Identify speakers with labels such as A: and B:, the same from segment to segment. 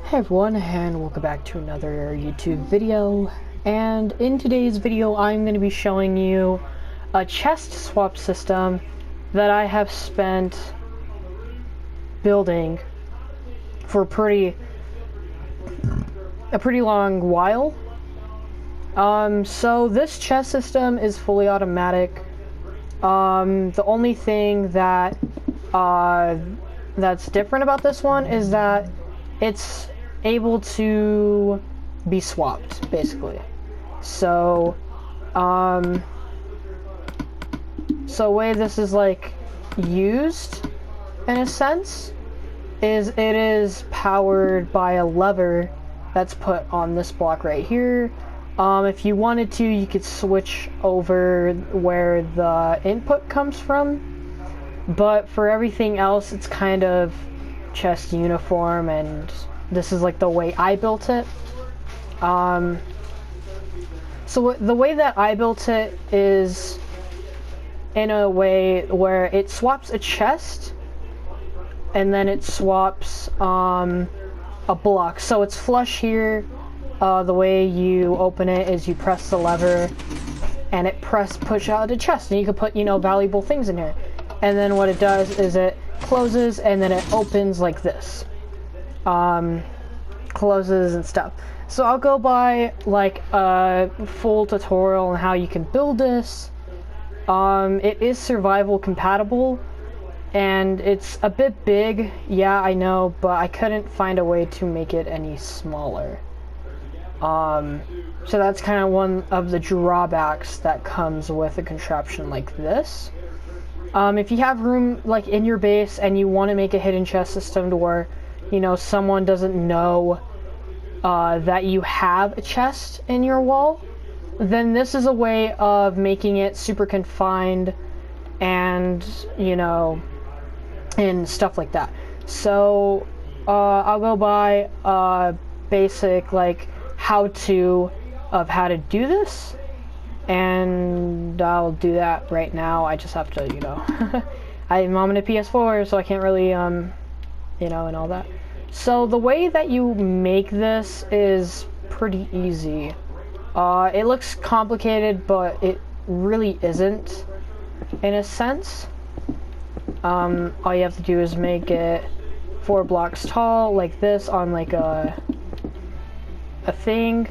A: Hey everyone, and welcome back to another YouTube video. And in today's video, I'm going to be showing you a chest swap system that I have spent building for a pretty long while. So this chest system is fully automatic. The only thing that that's different about this one is that it's able to be swapped, basically. So, so way this is like used in a sense is it is powered by a lever that's put on this block right here. If you wanted to, you could switch over where the input comes from, but for everything else, it's kind of chest uniform, and this is like the way I built it. So the way that I built it is in a way where it swaps a chest and then it swaps a block. So it's flush here. The way you open it is you press the lever and it push out the chest, and you can put, you know, valuable things in here. And then what it does is it closes and then it opens like this. Closes and stuff. So I'll go by like a full tutorial on how you can build this. It is survival compatible and it's a bit big, yeah, I know, but I couldn't find a way to make it any smaller. So that's kind of one of the drawbacks that comes with a contraption like this. If you have room like in your base and you want to make a hidden chest system to where, you know, someone doesn't know that you have a chest in your wall, then this is a way of making it super confined and, you know, and stuff like that. So I'll go by basic like how-to of how to do this, and I'll do that right now. I just have to, you know, I'm on a PS4, so I can't really, you know, and all that. So the way that you make this is pretty easy. It looks complicated, but it really isn't, in a sense. All you have to do is make it 4 blocks tall, like this, on like a thing.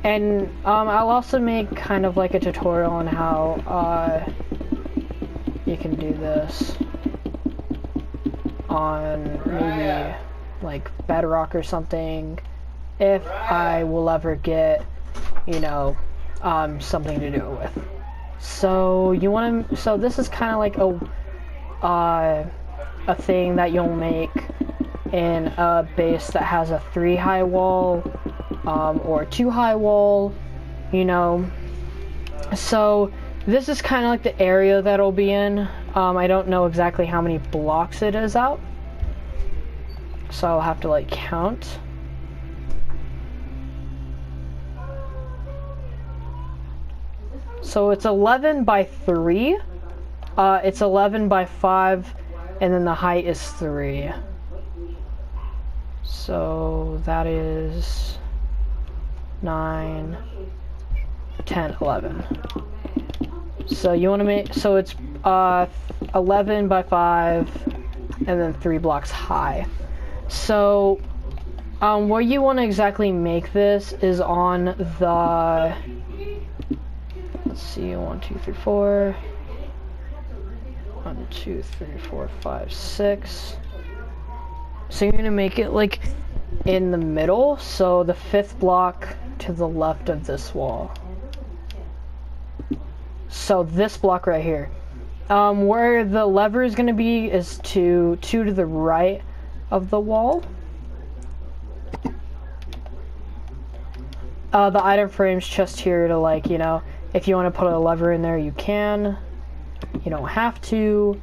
A: And I'll also make kind of like a tutorial on how you can do this on maybe like Bedrock or something, if I will ever get, you know, something to do it with. So you want to, so this is kind of like a thing that you'll make in a base that has a 3 high wall, or 2 high wall, you know. So this is kind of like the area that it'll be in. I don't know exactly how many blocks it is out, so I'll have to like count. So it's 11 by 3, it's 11 by 5, and then the height is 3. So that is 9, 10, 11. So you want to make, so it's 11 by 5 and then 3 blocks high. So where you want to exactly make this is on the, let's see, 1, 2, 3, 4, 1, 2, 3, 4, 5, 6. So you're gonna make it like in the middle, so the 5th block to the left of this wall. So this block right here. Where the lever is gonna be is two to the right of the wall. The item frame's just here to, like, you know, if you want to put a lever in there, you can. You don't have to.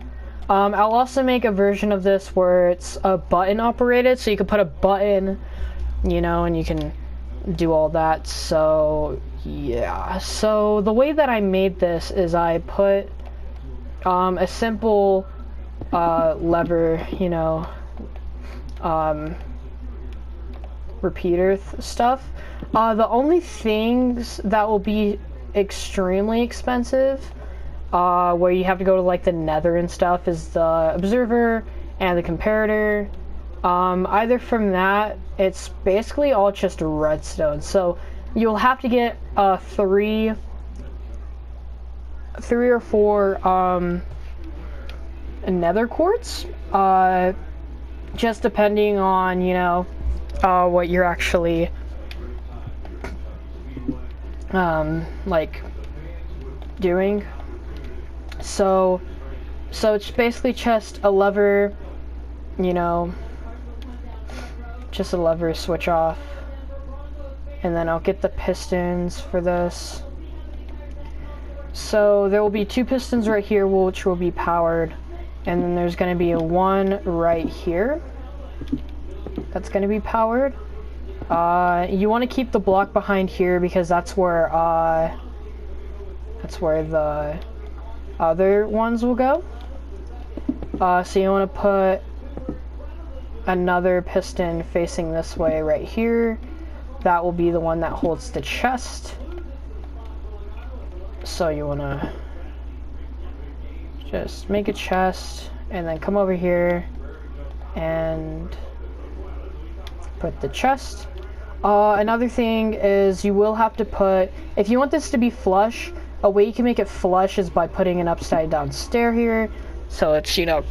A: I'll also make a version of this where it's a button operated, so you can put a button, you know, and you can do all that. So yeah, so the way that I made this is I put a simple lever, you know, repeater stuff. The only things that will be extremely expensive, where you have to go to like the Nether and stuff, is the observer and the comparator. Either from that, it's basically all just redstone. So you'll have to get three or four Nether quartz, just depending on, you know, what you're actually like doing. So it's basically just a lever, you know, just a lever switch off, and then I'll get the pistons for this. So there will be 2 pistons right here which will be powered, and then there's going to be one right here that's going to be powered. You want to keep the block behind here because that's where the other ones will go. So you want to put another piston facing this way right here. That will be the one that holds the chest. So you want to just make a chest and then come over here and put the chest. Another thing is you will have to put, if you want this to be flush, a way you can make it flush is by putting an upside down stair here, so it's, you know,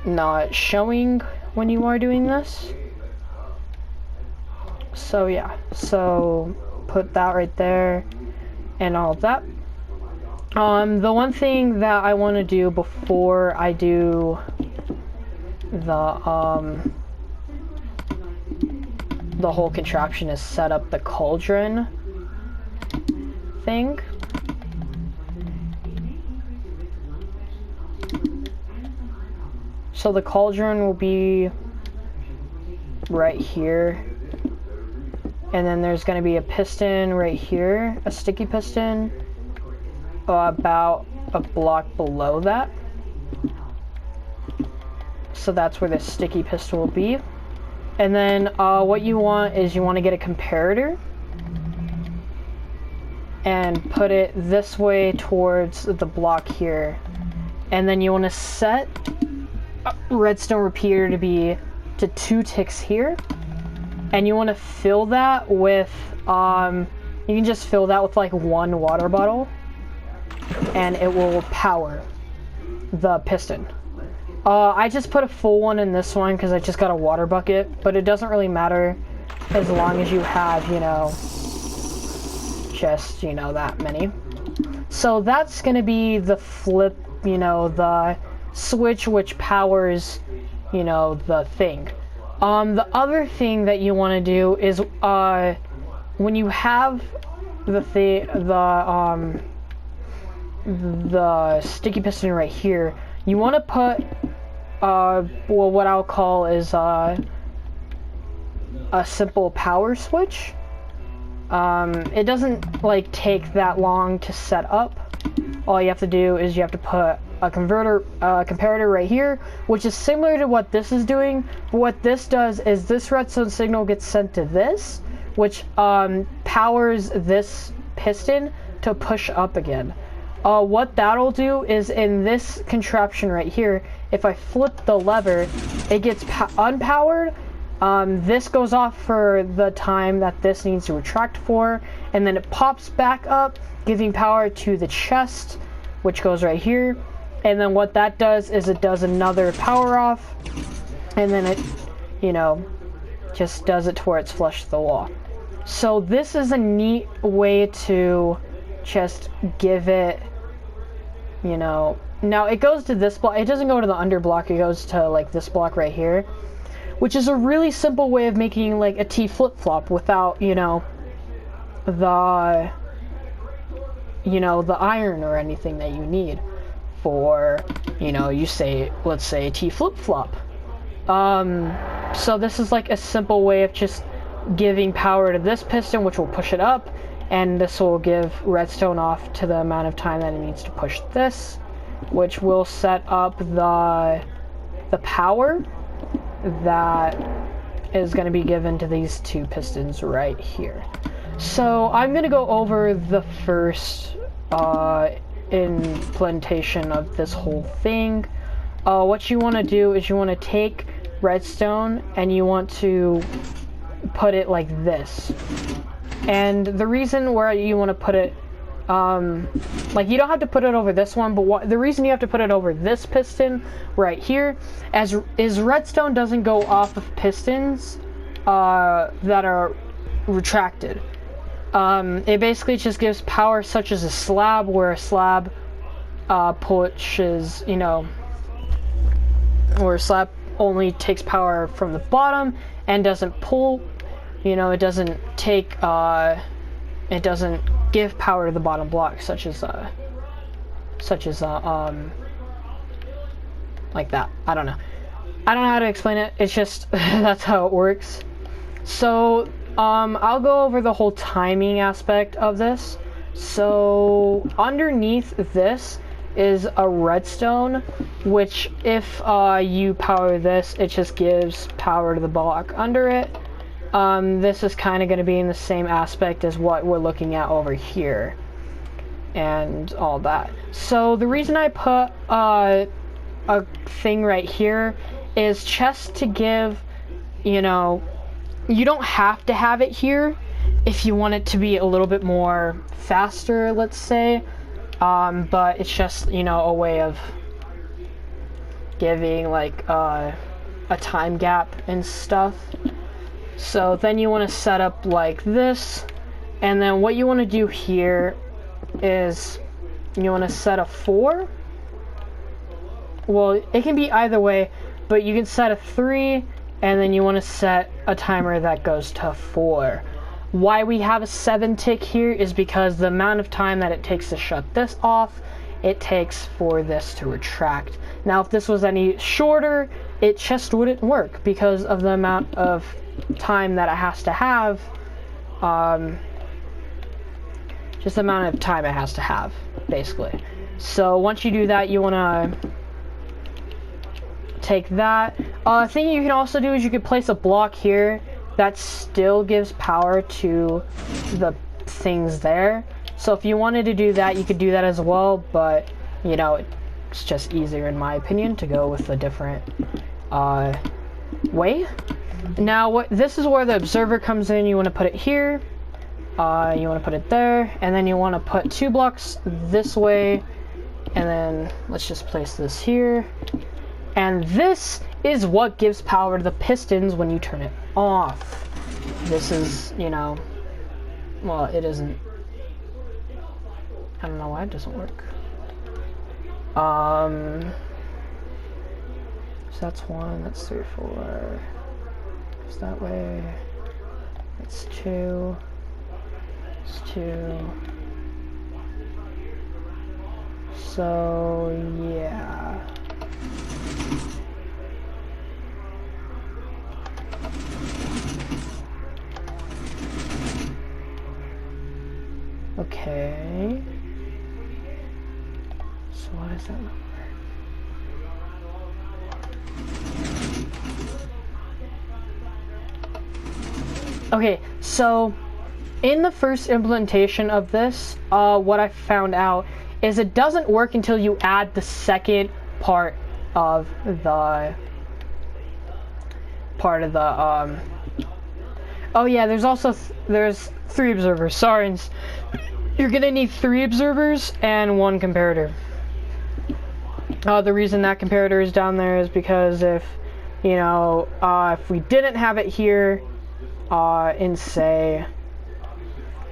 A: not showing when you are doing this. So yeah, so put that right there and all of that. The one thing that I want to do before I do the whole contraption is set up the cauldron thing. So the cauldron will be right here, and then there's going to be a piston right here, a sticky piston, about a block below that. So that's where the sticky piston will be. And then what you want is you want to get a comparator and put it this way towards the block here. And then you want to set redstone repeater to be to 2 ticks here. And you want to fill that with, you can just fill that with like 1 water bottle, and it will power the piston. I just put a full one in this one because I just got a water bucket, but it doesn't really matter as long as you have, you know, just, you know, that many. So that's going to be the flip, you know, the switch which powers, you know, the thing. The other thing that you want to do is, when you have the sticky piston right here, you want to put, well, what I'll call is a simple power switch. It doesn't like take that long to set up. All you have to do is you have to put a comparator right here, which is similar to what this is doing. But what this does is this redstone signal gets sent to this, which powers this piston to push up again. What that'll do is in this contraption right here, if I flip the lever, it gets unpowered. This goes off for the time that this needs to retract for, and then it pops back up, giving power to the chest, which goes right here. And then what that does is it does another power off, and then it, you know, just does it to where it's flush to the wall. So this is a neat way to just give it, you know, now it goes to this block. It doesn't go to the under block, it goes to like this block right here, which is a really simple way of making like a T flip-flop without, you know, the iron or anything that you need for, you know, you say, let's say T flip-flop. So this is like a simple way of just giving power to this piston, which will push it up, and this will give redstone off to the amount of time that it needs to push this, which will set up the power that is going to be given to these two pistons right here. So I'm going to go over the first implementation of this whole thing. What you want to do is you want to take redstone and you want to put it like this. And the reason where you want to put it, like you don't have to put it over this one, but the reason you have to put it over this piston right here is redstone doesn't go off of pistons that are retracted. It basically just gives power, such as a slab, where a slab pushes, you know, where a slab only takes power from the bottom and doesn't pull, you know, it doesn't take, it doesn't give power to the bottom block, such as like that. I don't know how to explain it. It's just that's how it works. So I'll go over the whole timing aspect of this. So underneath this is a redstone, which if you power this, it just gives power to the block under it. This is kind of going to be in the same aspect as what we're looking at over here and all that. So the reason I put a thing right here is just to give, you know, you don't have to have it here if you want it to be a little bit more faster, let's say, but it's just, you know, a way of giving like a time gap and stuff. So then you want to set up like this, and then what you want to do here is you want to set a 4. Well, it can be either way, but you can set a 3, and then you want to set a timer that goes to 4. Why we have a 7 tick here is because the amount of time that it takes to shut this off, it takes for this to retract. Now, if this was any shorter, it just wouldn't work because of the amount of time that it has to have, just the amount of time it has to have, basically. So once you do that, you want to take that. Thing you can also do is you could place a block here that still gives power to the things there. So if you wanted to do that, you could do that as well, but you know, it's just easier in my opinion to go with a different way. Now this is where the observer comes in. You want to put it here, you want to put it there, and then you want to put 2 blocks this way, and then let's just place this here. And this is what gives power to the pistons when you turn it off. This is, you know, well, it isn't, I don't know why it doesn't work. So that's 1, that's 3, 4. Goes that way. That's 2. It's 2. So yeah. Okay. So what is that number? Okay, so in the first implementation of this, what I found out is it doesn't work until you add the second part of the oh yeah, there's also there's 3 observers. Sorry, you're gonna need 3 observers and 1 comparator. The reason that comparator is down there is because if, you know, if we didn't have it here, in say,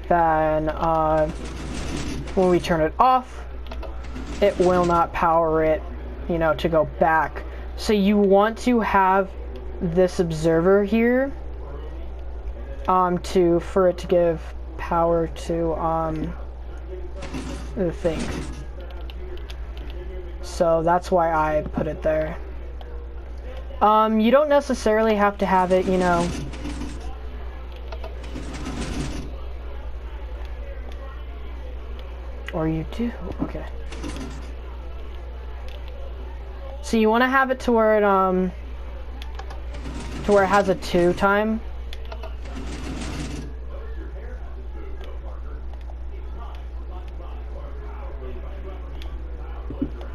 A: then when we turn it off, it will not power it, you know, to go back. So you want to have this observer here for it to give power to the thing. So that's why I put it there. You don't necessarily have to have it, you know, or you do. Okay. So you want to have it to where it to where it has a 2 time.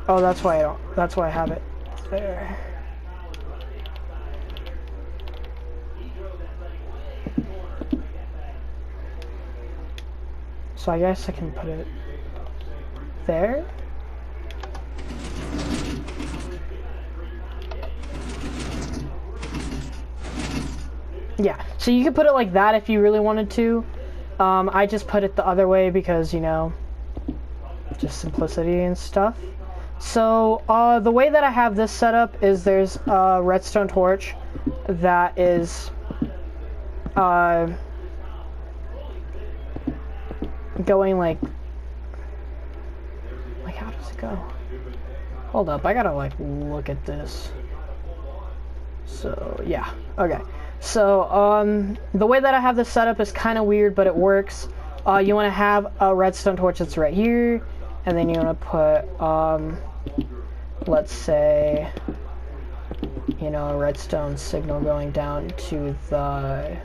A: Oh, that's why I have it there. So I guess I can put it there. Yeah, so you could put it like that if you really wanted to. I just put it the other way because, you know, just simplicity and stuff. So the way that I have this set up is there's a redstone torch that is going like how does it go? Hold up, I gotta like look at this. So yeah, okay. So the way that I have this set up is kind of weird, but it works. You want to have a redstone torch that's right here, and then you want to put let's say, you know, a redstone signal going down to the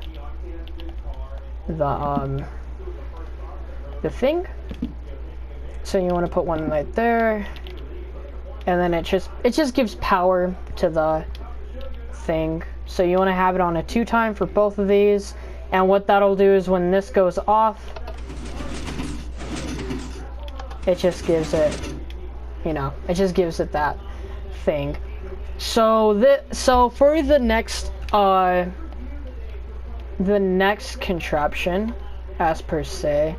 A: thing. So you want to put one right there, and then it just gives power to the thing. So you want to have it on a 2 time for both of these, and what that'll do is when this goes off, it just gives it, you know, it just gives it that thing. So for the next contraption, as per se,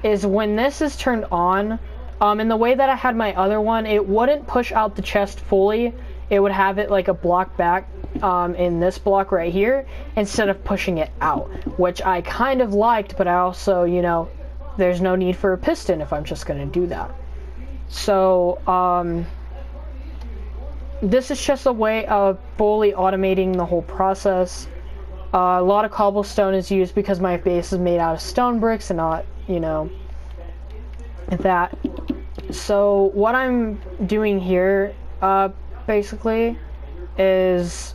A: is when this is turned on, in the way that I had my other one, it wouldn't push out the chest fully. It would have it like a block back in this block right here instead of pushing it out, which I kind of liked, but I also, you know, there's no need for a piston if I'm just going to do that. So this is just a way of fully automating the whole process. A lot of cobblestone is used because my base is made out of stone bricks and not, you know, that. So what I'm doing here basically is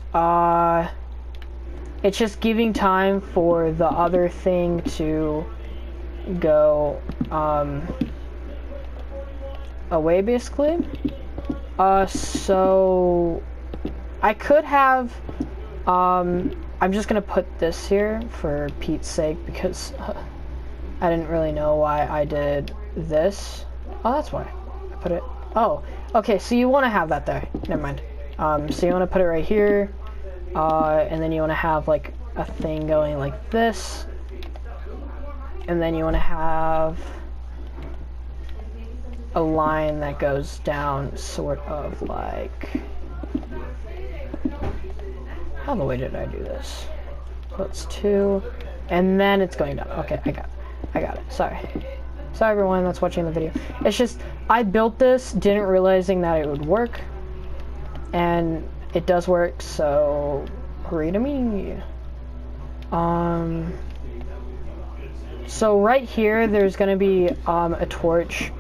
A: it's just giving time for the other thing to go away, basically. So I could have I'm just gonna put this here for Pete's sake because I didn't really know why I did this. Oh, that's why I put it. Oh, okay, so you want to have that there. Never mind. So you want to put it right here, and then you want to have like a thing going like this, and then you want to have a line that goes down sort of like, how the way did I do this? So it's 2, and then it's going down. Okay, I got it. Sorry everyone that's watching the video. It's just, I built this, didn't realizing that it would work, and it does work, so hurry to me. So right here, there's gonna be a torch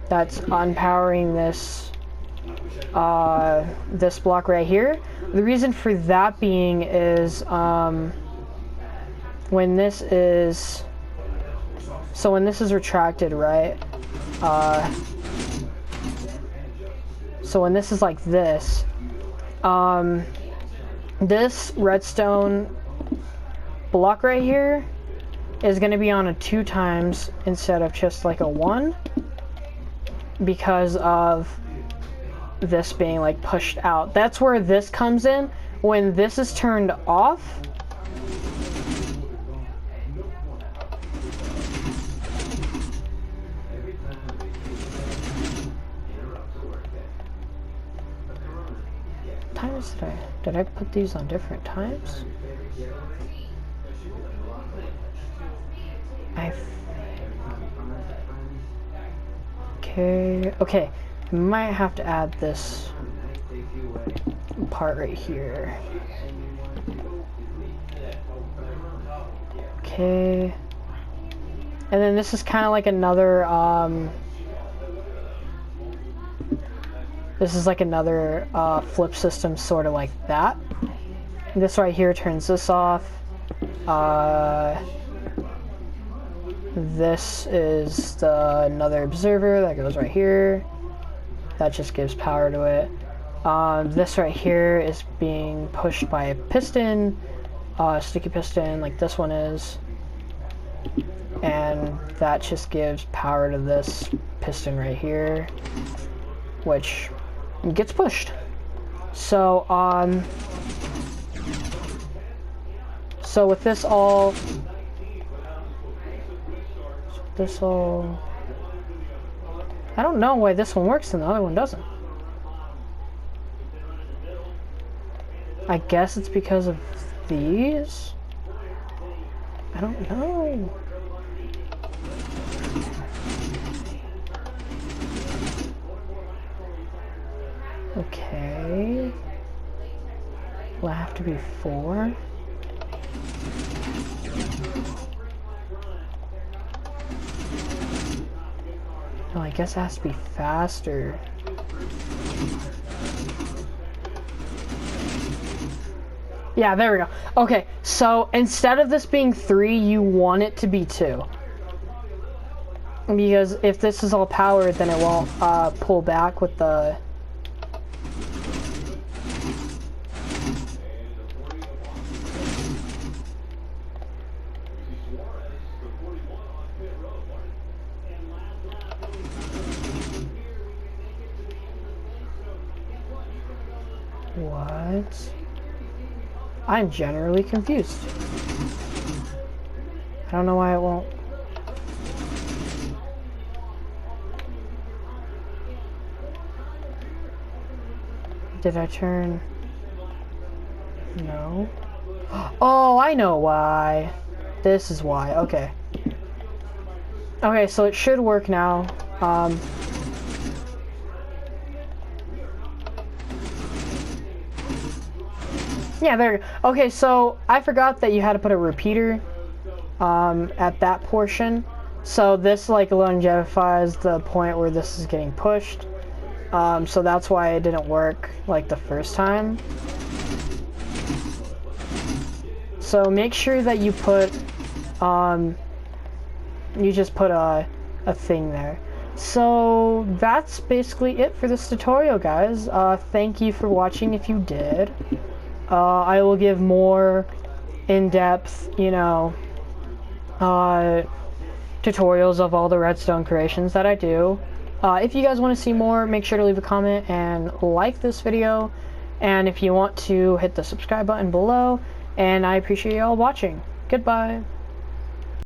A: that's unpowering this this block right here. The reason for that being is when this is retracted, right? So when this is like this, this redstone block right here is going to be on a 2 times instead of just like a 1 because of this being like pushed out. That's where this comes in. When this is turned off, times did I put these on different times? Okay, I might have to add this part right here. Okay, and then this is kind of like another this is like another flip system, sort of like that. this right here turns this off. This is another observer that goes right here. That just gives power to it. This right here is being pushed by a piston, sticky piston like this one is. And that just gives power to this piston right here, which gets pushed. So, so with this all, I don't know why this one works and the other one doesn't. I guess it's because of these? I don't know. Okay. Will it have to be 4? No, I guess it has to be faster. Yeah, there we go. Okay, so instead of this being 3, you want it to be 2. Because if this is all powered, then it won't pull back with the... What? I'm generally confused. I don't know why it won't. Did I turn? No. Oh, I know why. This is why. Okay. Okay, so it should work now. Yeah, there. Okay, so I forgot that you had to put a repeater at that portion. So this like longevifies the point where this is getting pushed. So that's why it didn't work like the first time. So make sure that you put, you just put a thing there. So that's basically it for this tutorial, guys. Thank you for watching if you did. I will give more in-depth, you know, tutorials of all the redstone creations that I do. If you guys want to see more, make sure to leave a comment and like this video. And if you want to, hit the subscribe button below. And I appreciate you all watching. Goodbye.